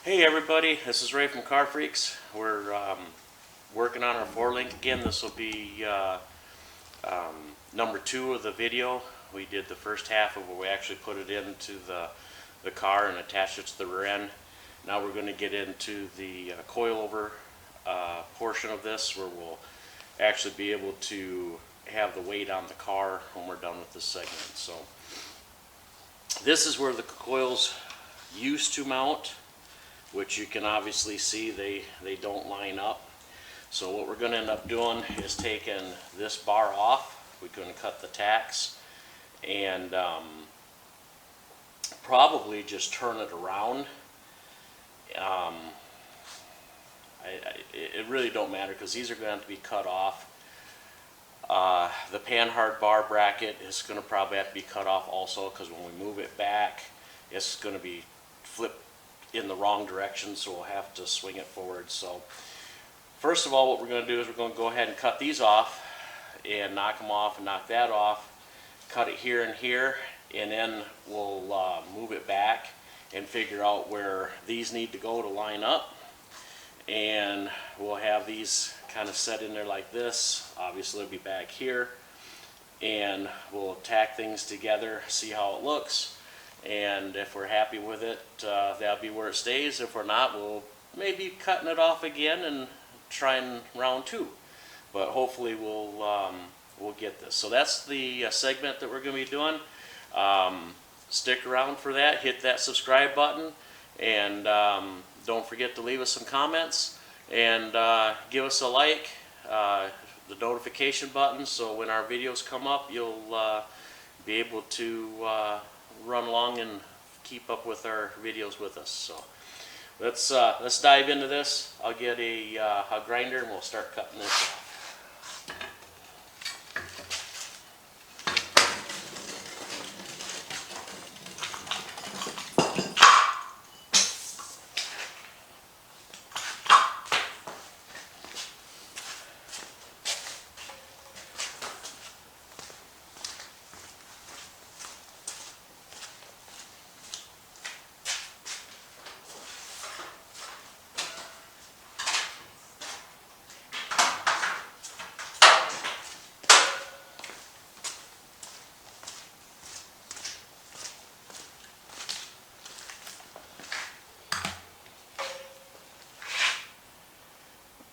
Hey everybody, this is Ray from Car Freaks. We're working on our 4-link again. This will be number 2 of the video. We did the first half of where we actually put it into the car and attached it to the rear end. Now we're going to get into the coilover portion of this, where we'll actually be able to have the weight on the car when we're done with this segment. So this is where the coils used to mount, which you can obviously see they don't line up. So what we're going to end up doing is taking this bar off. We're going to cut the tacks and probably just turn it around. It really don't matter because these are going to have to be cut off. The panhard bar bracket is going to probably have to be cut off also, because when we move it back, it's going to be flipped in the wrong direction, so we'll have to swing it forward. So first of all, what we're going to do is we're going to go ahead and cut these off and knock them off and knock that off, cut it here and here, and then we'll move it back and figure out where these need to go to line up. And we'll have these kind of set in there like this. Obviously it'll be back here, and we'll tack things together, see how it looks. And if we're happy with it, that'll be where it stays. If we're not, we'll maybe cutting it off again and trying round 2. But hopefully we'll get this. So that's the segment that we're going to be doing. Stick around for that. Hit that subscribe button, and don't forget to leave us some comments and give us a like, the notification button, so when our videos come up, you'll be able to run along and keep up with our videos with us. So let's dive into this. I'll get a grinder and we'll start cutting this off.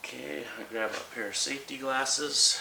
Okay, I grab a pair of safety glasses.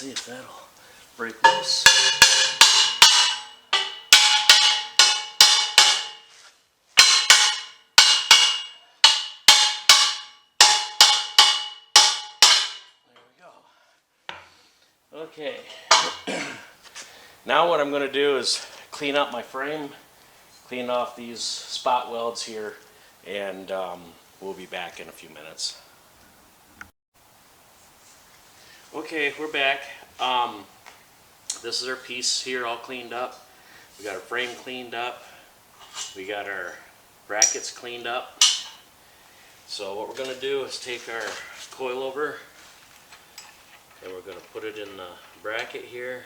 see if that'll break loose. Okay, now what I'm going to do is clean up my frame, clean off these spot welds here, and we'll be back in a few minutes. Okay, we're back. This is our piece here all cleaned up. We got our frame cleaned up. We got our brackets cleaned up. So what we're going to do is take our coilover and we're going to put it in the bracket here.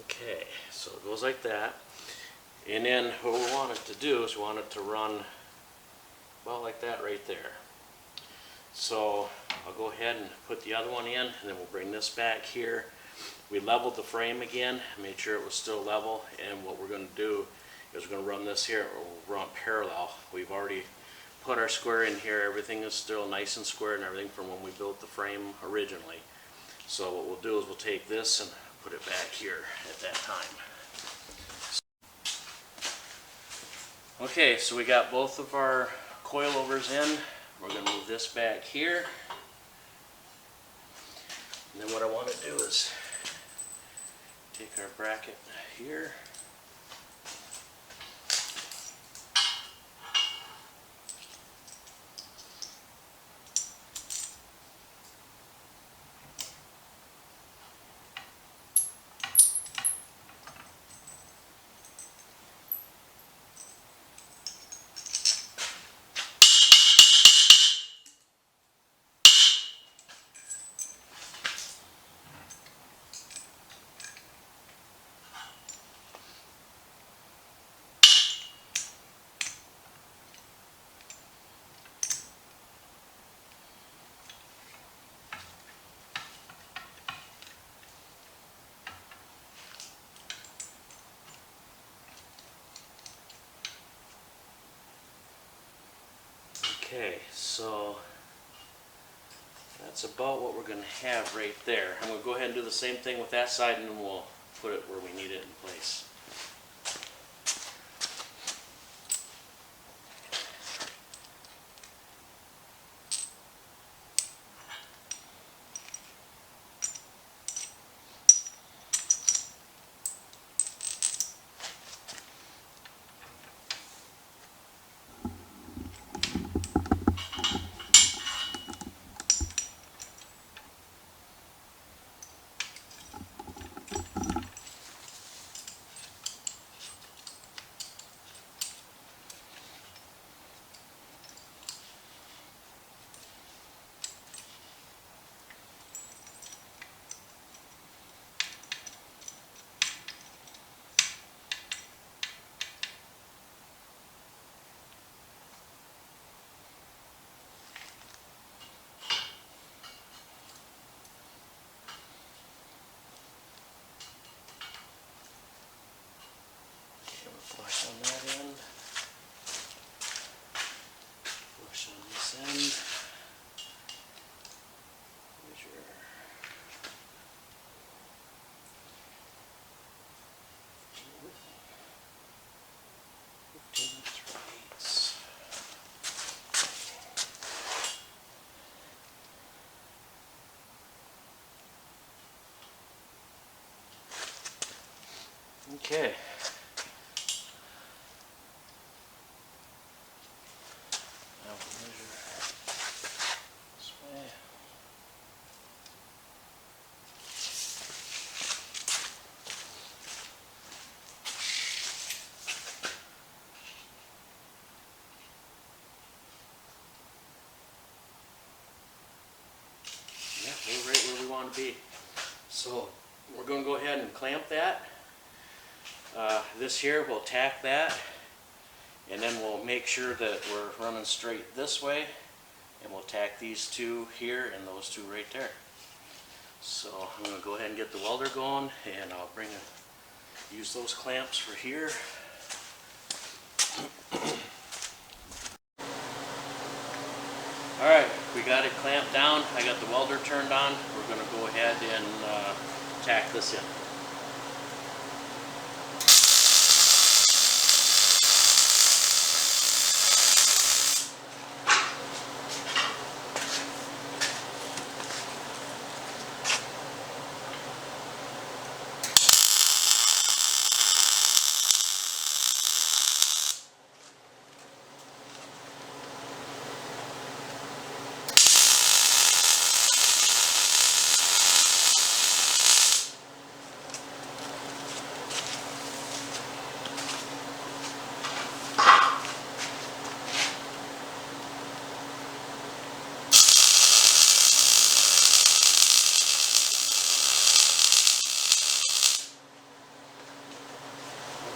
Okay, so it goes like that, and then what we want it to do is we want it to run about like that right there. So I'll go ahead and put the other one in, and then we'll bring this back here. We leveled the frame again, made sure it was still level, and what we're going to do is we're going to run this here, or we'll run parallel. We've already put our square in here, everything is still nice and square and everything from when we built the frame originally. So what we'll do is we'll take this and put it back here at that time. Okay, so we got both of our coilovers in. We're going to move this back here. And then what I want to do is take our bracket here. Okay, so that's about what we're going to have right there. I'm going to go ahead and do the same thing with that side, and then we'll put it where we need it in place. Flush on that end, flush on this end. Measure 15 3/8. Okay. want to be. So we're going to go ahead and clamp that. This here, we'll tack that, and then we'll make sure that we're running straight this way, and we'll tack these two here and those two right there. So I'm going to go ahead and get the welder going, and I'll use those clamps for here. Alright, we got it clamped down. I got the welder turned on. We're going to go ahead and tack this in.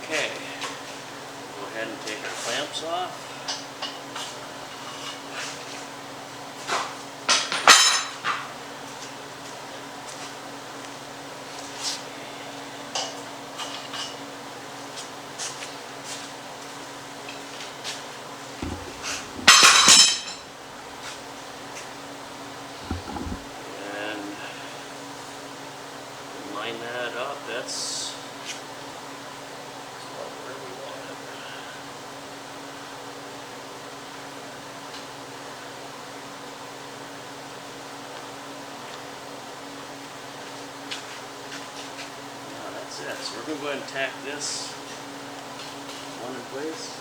Okay, go ahead and take our clamps off. And line that up. That's where we want it. Now that's it. So we're going to go ahead and tack this one in place.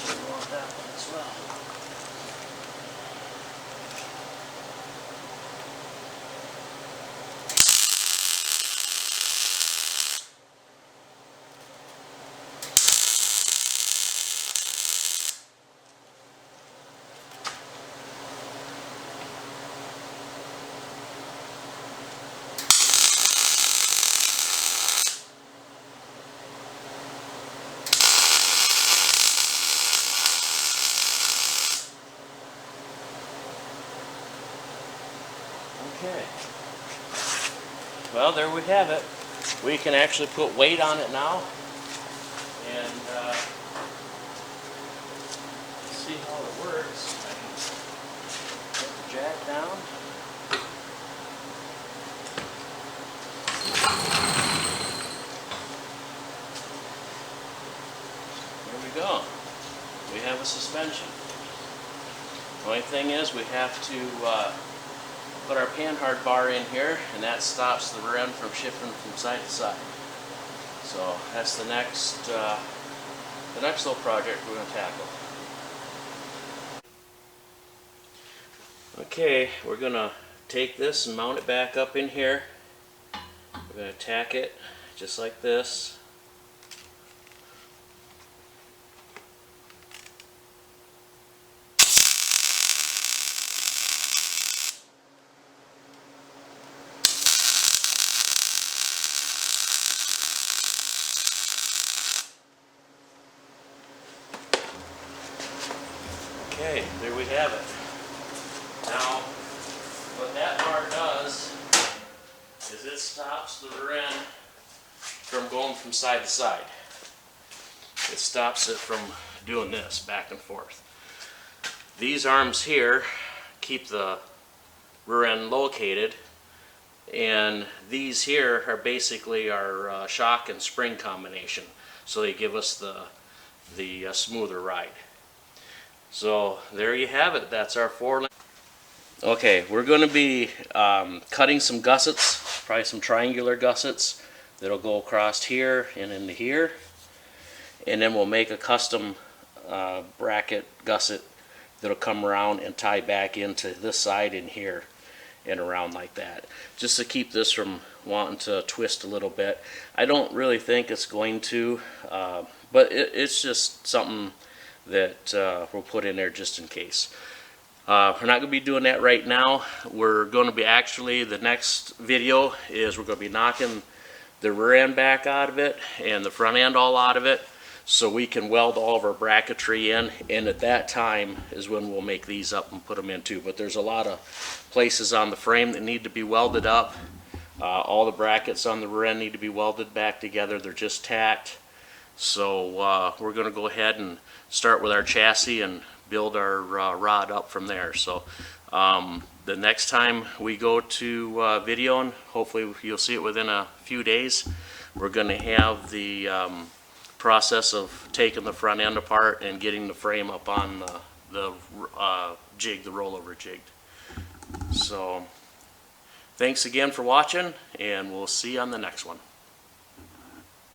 We want that one as well. Okay. Well, there we have it. We can actually put weight on it now. And see how it works. I can put the jack down. There we go. We have a suspension. The only thing is we have to put our panhard bar in here, and that stops the rear end from shifting from side to side. So that's the next little project we're going to tackle. Okay, we're going to take this and mount it back up in here. We're going to tack it just like this. Okay, there we have it. Now stops the rear end from going from side to side. It stops it from doing this back and forth. These arms here keep the rear end located, and these here are basically our shock and spring combination, so they give us the smoother ride. So there you have it. That's our 4-link. Okay, we're going to be cutting some gussets, probably some triangular gussets that'll go across here and into here, and then we'll make a custom bracket gusset that'll come around and tie back into this side in here and around like that, just to keep this from wanting to twist a little bit. I don't really think it's going to, but it's just something that we'll put in there just in case. We're not going to be doing that right now. We're going to be actually, the next video is we're going to be knocking the rear end back out of it and the front end all out of it, so we can weld all of our bracketry in, and at that time is when we'll make these up and put them in too. But there's a lot of places on the frame that need to be welded up. All the brackets on the rear end need to be welded back together. They're just tacked. So we're going to go ahead and start with our chassis and build our rod up from there. So the next time we go to videoing, hopefully you'll see it within a few days, we're going to have the process of taking the front end apart and getting the frame up on the jig, the rollover jig. So thanks again for watching, and we'll see you on the next one.